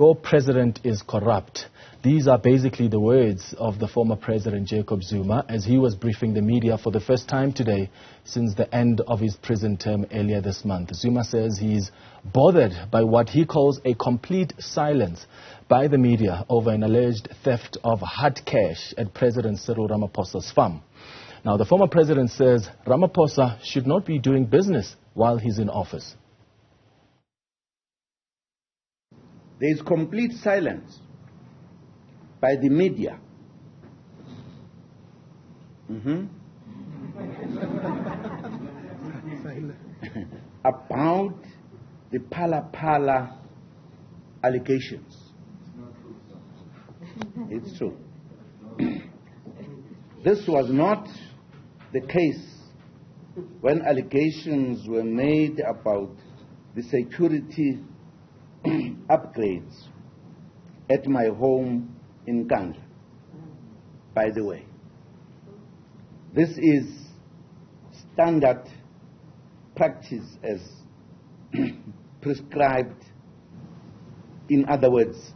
Your president is corrupt. These are basically the words of the former President Jacob Zuma as he was briefing the media for the first time today since the end of his prison term earlier this month. Zuma says he's bothered by what he calls a complete silence by the media over an alleged theft of hard cash at President Cyril Ramaphosa's farm. Now, the former president says Ramaphosa should not be doing business while he's in office. There is complete silence by the media about the pala allegations. It's true. This was not the case when allegations were made about the security upgrades at my home in Kandla. By the way, this is standard practice as prescribed. In other words,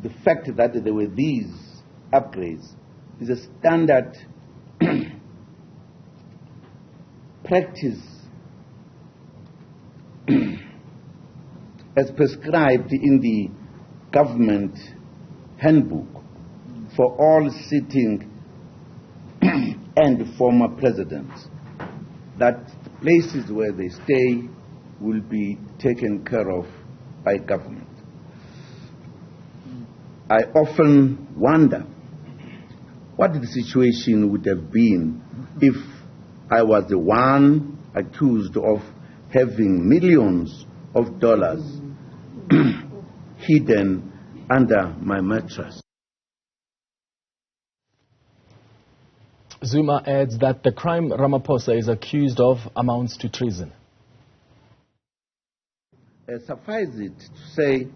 the fact that there were these upgrades is a standard practice as prescribed in the government handbook for all sitting and former presidents, that places where they stay will be taken care of by government. I often wonder what the situation would have been if I was the one accused of having millions of dollars hidden under my mattress. Zuma adds that the crime Ramaphosa is accused of amounts to treason. Suffice it to say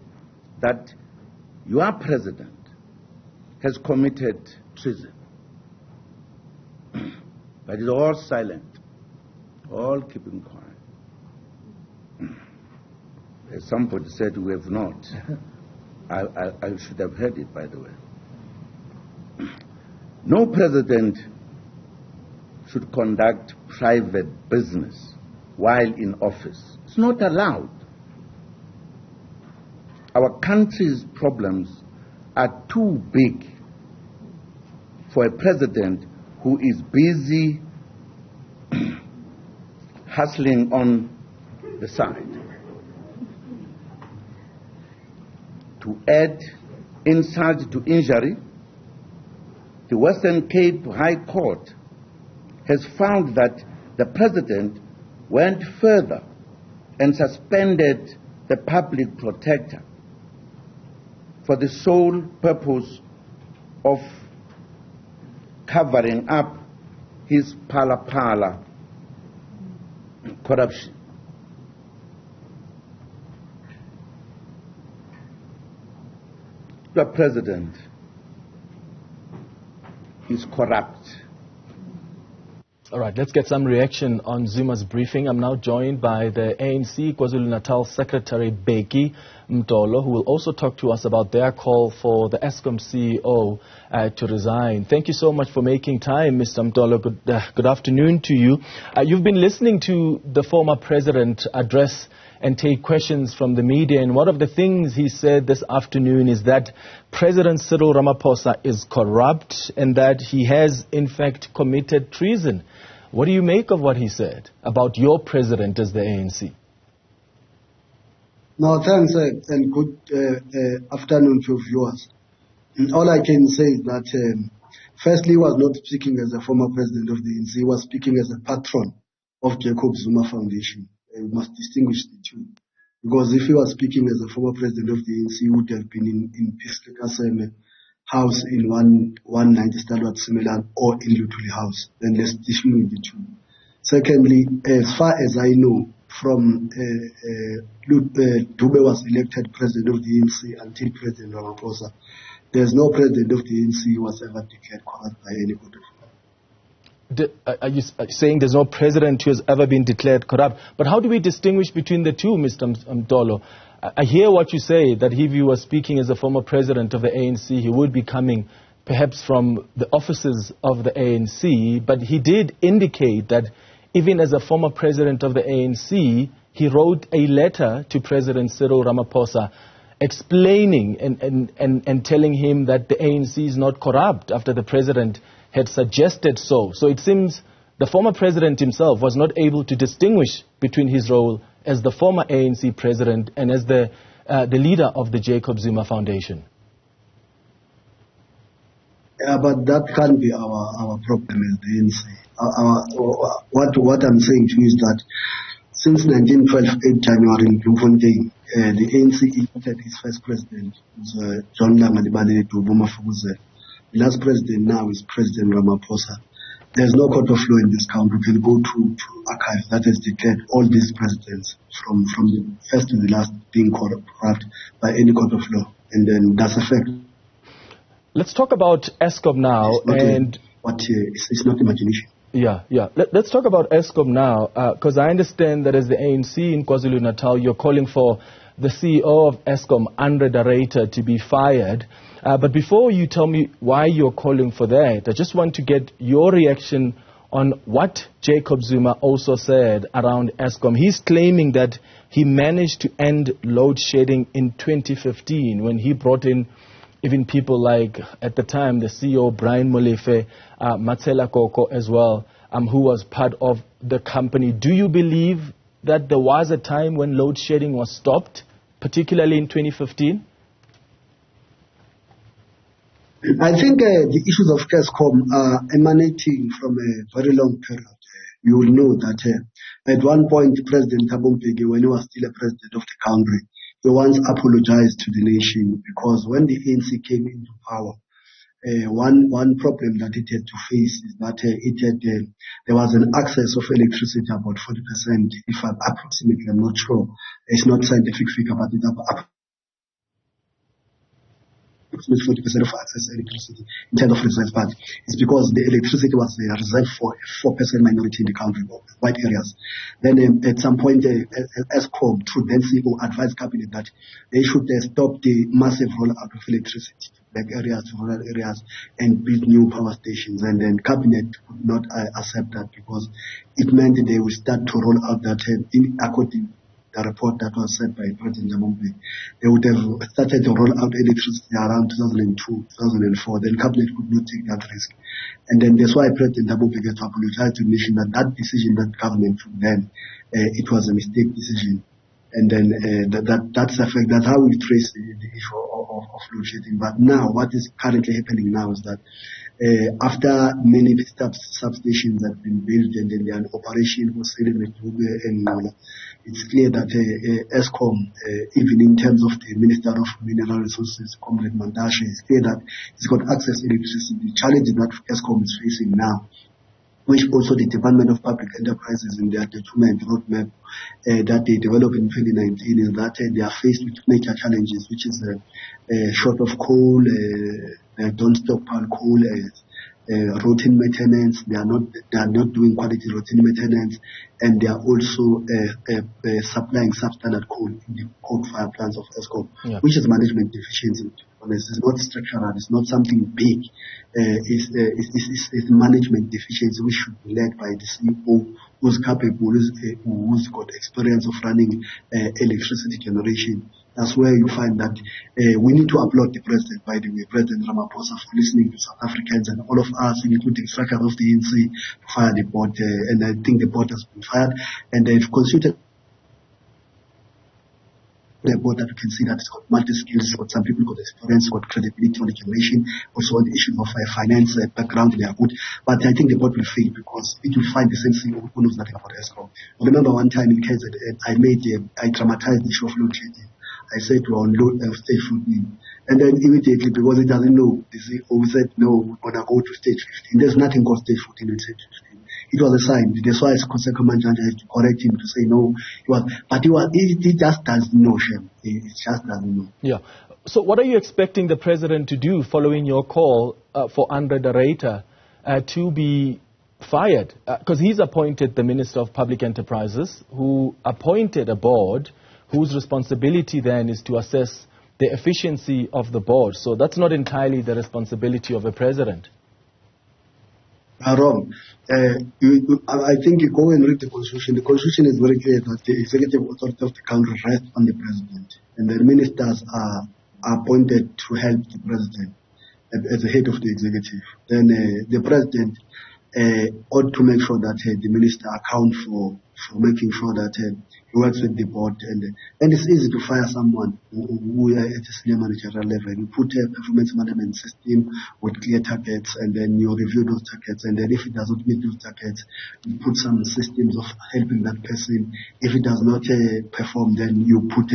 that your president has committed treason. But it's all silent, all keeping quiet. As somebody said, we have not. I should have heard it, by the way. No president should conduct private business while in office. It's not allowed. Our country's problems are too big for a president who is busy hustling on the side. To add insult to injury, the Western Cape High Court has found that the president went further and suspended the public protector for the sole purpose of covering up his pala corruption. The president is corrupt. All right, let's get some reaction on Zuma's briefing. I'm now joined by the ANC KwaZulu-Natal Secretary Bheki Mtolo, who will also talk to us about their call for the Eskom CEO to resign. Thank you so much for making time, Mr. Mtolo. Good afternoon to you. You've been listening to the former president address and take questions from the media, and one of the things he said this afternoon is that President Cyril Ramaphosa is corrupt and that he has in fact committed treason. What do you make of what he said about your president as the ANC? No, thanks and good afternoon to viewers. All I can say is that firstly, he was not speaking as a former president of the ANC, he was speaking as a patron of Jacob Zuma Foundation. We must distinguish the two. Because if he was speaking as a former president of the ANC, he would have been in Piskakaseme House in 190 Stalwart Similar or in Lutuli House. Then let's distinguish the two. Secondly, as far as I know, from Dube was elected president of the ANC until President Ramaphosa, there's no president of the ANC who was ever declared corrupt by anybody. Are you saying there's no president who has ever been declared corrupt? But how do we distinguish between the two, Mr. Mtolo? I hear what you say, that if he was speaking as a former president of the ANC, he would be coming perhaps from the offices of the ANC, but he did indicate that even as a former president of the ANC, he wrote a letter to President Cyril Ramaphosa explaining and telling him that the ANC is not corrupt after the president had suggested so. So it seems the former president himself was not able to distinguish between his role as the former ANC president and as the leader of the Jacob Zuma Foundation. Yeah, but that can't be our problem as the ANC. What I'm saying to you is that since 1912, 8 January in Bloemfontein, the ANC elected its first president, John Langalibalele Dubuma Fukuze. The last president now is President Ramaphosa. There's no court of law in this country. You can go to archives that has declared all these presidents from the first to the last being corrupt by any court of law. And then that's a fact. Let's talk about Eskom now. It's not imagination. Yeah. Let's talk about Eskom now, because I understand that as the ANC in KwaZulu-Natal, you're calling for the CEO of Eskom, Andre de Ruyter, to be fired. But before you tell me why you're calling for that, I just want to get your reaction on what Jacob Zuma also said around Eskom. He's claiming that he managed to end load shedding in 2015 when he brought in even people like, at the time, the CEO, Brian Molefe, Matsela Koko as well, who was part of the company. Do you believe that there was a time when load shedding was stopped, particularly in 2015? I think the issues of Eskom are emanating from a very long period. You will know that at one point, President Bheki, when he was still a president of the country, he once apologized to the nation because when the ANC came into power, one problem that it had to face is that there was an access of electricity about 40%, if I'm approximately, I'm not sure. It's not scientific figure, but it's approximately 40% of access to electricity in terms of reserve, but it's because the electricity was reserved for a 4% minority in the country, white areas. Then at some point, Eskom, through then CEO, advised cabinet that they should stop the massive rollout of electricity to black areas, to rural areas, and build new power stations. And then cabinet could not accept that because it meant they would start to roll out that according the report that was said by President Jacob, they would have started to roll out electricity around 2002, 2004. Then cabinet could not take that risk. And then that's why President Jacob had to apologize to the nation that decision that government took then, it was a mistake decision. And then that's the fact. That's how we trace the issue of load shedding. But now, what is currently happening now is that after many substations have been built and then they are in operation for selling and it's clear that Eskom, even in terms of the Minister of Mineral Resources, Comrade Mandashe, it's clear that it's got access to electricity. The challenge that Eskom is facing now, which also the Department of Public Enterprises in their document roadmap that they developed in 2019 is that they are faced with major challenges, which is short of coal, don't stockpile coal, routine maintenance. They are not doing quality routine maintenance, and they are also supplying substandard coal in the coal fire plants of Eskom, which is management deficiency. It's not structural. It's not something big. It's management deficiency, which should be led by the CEO, who's capable, who's got experience of running electricity generation. That's where you find that we need to applaud the president, by the way, President Ramaphosa, for listening to South Africans and all of us, including structure of the ANC, to fire the board. And I think the board has been fired. And they've consulted the board that you can see that it's got multi-skills, got some people got experience, got credibility on the generation, also on the issue of finance background, they are good. But I think the board will fail because it will find the same thing who knows nothing about Eskom. I remember one time in KZN, I dramatized the issue of load shedding. I said we're on stage 14. And then immediately, because it doesn't know, the CEO said, no, we're going to go to stage 15. There's nothing called stage 14 and stage 15. It was a sign. That's why Command Judge had to correct him to say no. He just doesn't know, Shem. It just doesn't know. Yeah. So what are you expecting the president to do following your call for Andre de Ruyter to be fired? Because he's appointed the Minister of Public Enterprises, who appointed a board whose responsibility then is to assess the efficiency of the board. So that's not entirely the responsibility of a president. Wrong. I think you go and read the Constitution. The Constitution is very clear that the executive authority of the country rests on the president, and the ministers are appointed to help the president as the head of the executive. Then the president ought to make sure that the minister account for making sure that he works with the board, and it's easy to fire someone who are at a senior managerial level. You put a performance management system with clear targets, and then you review those targets, and then if it does not meet those targets, you put some systems of helping that person. If it does not perform, then you put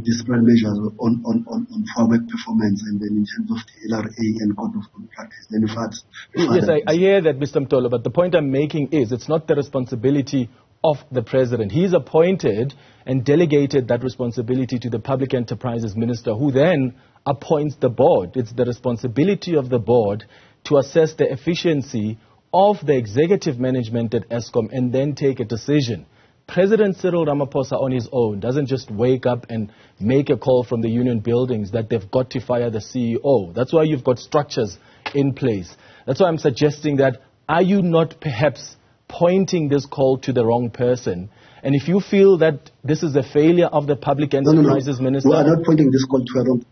discipline measures on for work performance, and then in terms of the LRA and code of conduct, then in fact. Yes, I hear that, Mr. Mtolo, but the point I'm making is it's not the responsibility of the president. He's appointed and delegated that responsibility to the Public Enterprises Minister, who then appoints the board. It's the responsibility of the board to assess the efficiency of the executive management at Eskom and then take a decision. President Cyril Ramaphosa on his own doesn't just wake up and make a call from the union buildings that they've got to fire the CEO. That's why you've got structures in place. That's why I'm suggesting that, are you not perhaps pointing this call to the wrong person? And if you feel that this is a failure of the Public Enterprises Minister... We are not pointing this call to a wrong...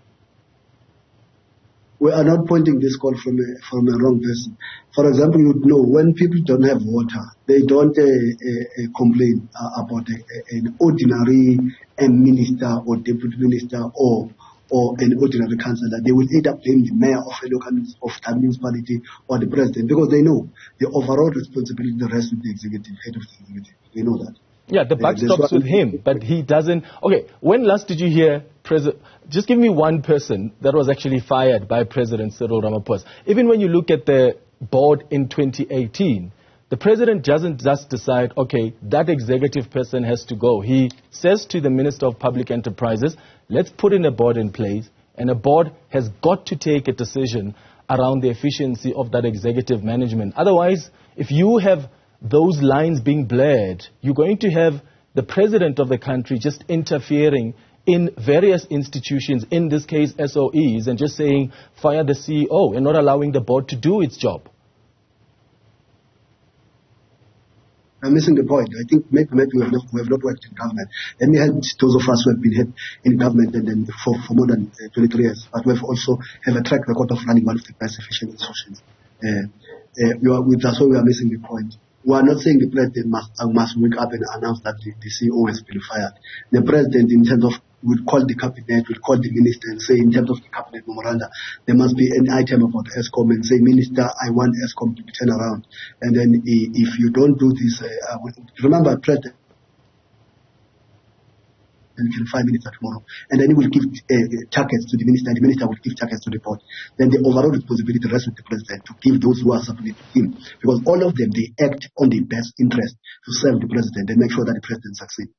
We are not pointing this call from a wrong person. For example, you know, when people don't have water, they don't complain about an ordinary minister or deputy minister or an ordinary councillor. They will either blame the mayor of a local municipality or the president, because they know the overall responsibility rests with the executive, head of the executive. They know that. Yeah, the buck stops with him, but he doesn't... Okay, when last did you hear... Just give me one person that was actually fired by President Cyril Ramaphosa. Even when you look at the board in 2018, the president doesn't just decide, okay, that executive person has to go. He says to the Minister of Public Enterprises, let's put in a board in place, and a board has got to take a decision around the efficiency of that executive management. Otherwise, if you have those lines being blared, you're going to have the president of the country just interfering in various institutions, in this case SOEs, and just saying fire the CEO and not allowing the board to do its job. I'm missing the point. I think maybe we have not worked in government. Let me help those of us who have been in government and then for more than 23 years. But we have also have a track record of running one of the best efficient institutions. That's why we are missing the point. We are not saying the president must wake up and announce that the CEO has been fired. The president, in terms of, would call the cabinet, would call the minister and say, in terms of the cabinet memoranda, there must be an item about Eskom and say, Minister, I want Eskom to turn around. And then if you don't do this, remember, president, in 5 minutes tomorrow, and then he will give targets to the minister, and the minister will give targets to the board. Then the overall responsibility rests with the president to give those who are subordinate to him, because all of them, they act on the best interest to serve the president and make sure that the president succeeds.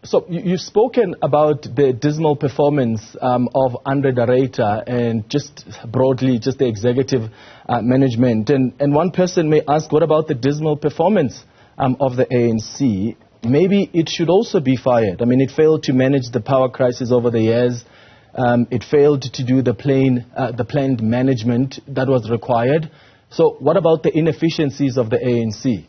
So you've spoken about the dismal performance of Andre Dareta and just broadly just the executive management, and one person may ask, what about the dismal performance of the ANC? Maybe it should also be fired. I mean, it failed to manage the power crisis over the years. It failed to do the planned management that was required. So what about the inefficiencies of the ANC?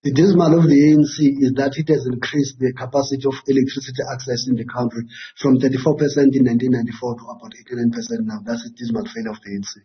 The dismal of the ANC is that it has increased the capacity of electricity access in the country from 34% in 1994 to about 89% now. That's the dismal failure of the ANC.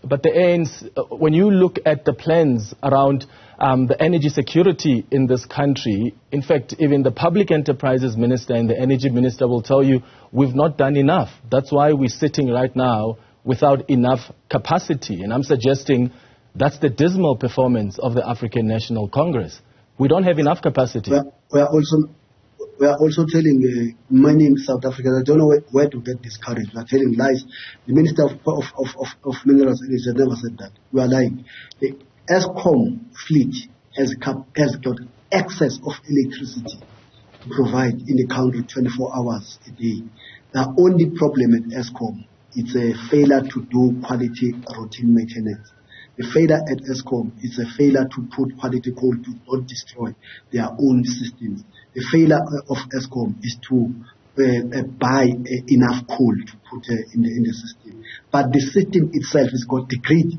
But the ANC, when you look at the plans around the energy security in this country, in fact, even the Public Enterprises Minister and the Energy Minister will tell you we've not done enough. That's why we're sitting right now without enough capacity. And I'm suggesting that's the dismal performance of the African National Congress. We don't have enough capacity. We are also telling many in South Africa, I don't know where to get discouraged. We are telling lies. The Minister of Minerals has never said that. We are lying. The Eskom fleet has got excess of electricity to provide in the country 24 hours a day. The only problem at Eskom is a failure to do quality routine maintenance. The failure at Eskom is a failure to put quality coal to not destroy their own systems. The failure of Eskom is to buy enough coal to put in the system. But the system itself has got the grid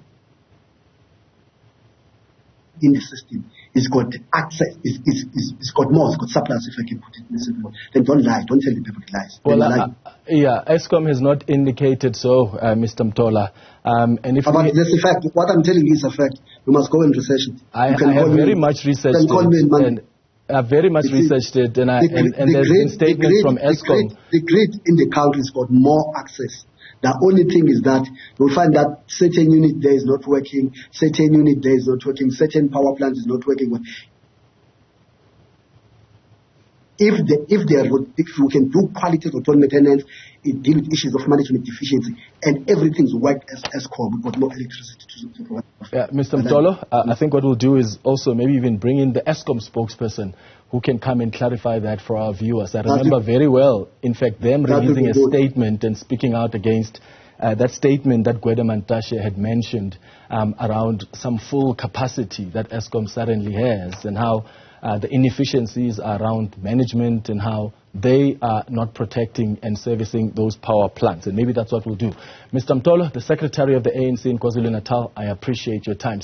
in the system. It's got access, it's got more, it's got surplus, if I can put it in a simple way. Then don't lie, don't tell the people lies. Well, yeah, Eskom has not indicated so, Mr. Mtolo. And if that's a fact. What I'm telling you is a fact. You must go and research it. I have very much researched it. I've very much researched it, and there's been statements from Eskom. The grid in the country has got more access. The only thing is that you'll find that certain unit there is not working, certain unit there is not working, certain power plant is not working. If we can do quality control maintenance, it deals with issues of management deficiency, and everything's worked as Eskom. We've got more electricity to provide. Yeah, Mr. Mtolo, I think what we'll do is also maybe even bring in the Eskom spokesperson who can come and clarify that for our viewers. I remember very well, in fact, them releasing a statement and speaking out against that statement that Gwede Mantashe had mentioned around some full capacity that Eskom suddenly has, and how the inefficiencies around management and how they are not protecting and servicing those power plants. And maybe that's what we'll do. Mr. Mtolo, the Secretary of the ANC in KwaZulu-Natal, I appreciate your time.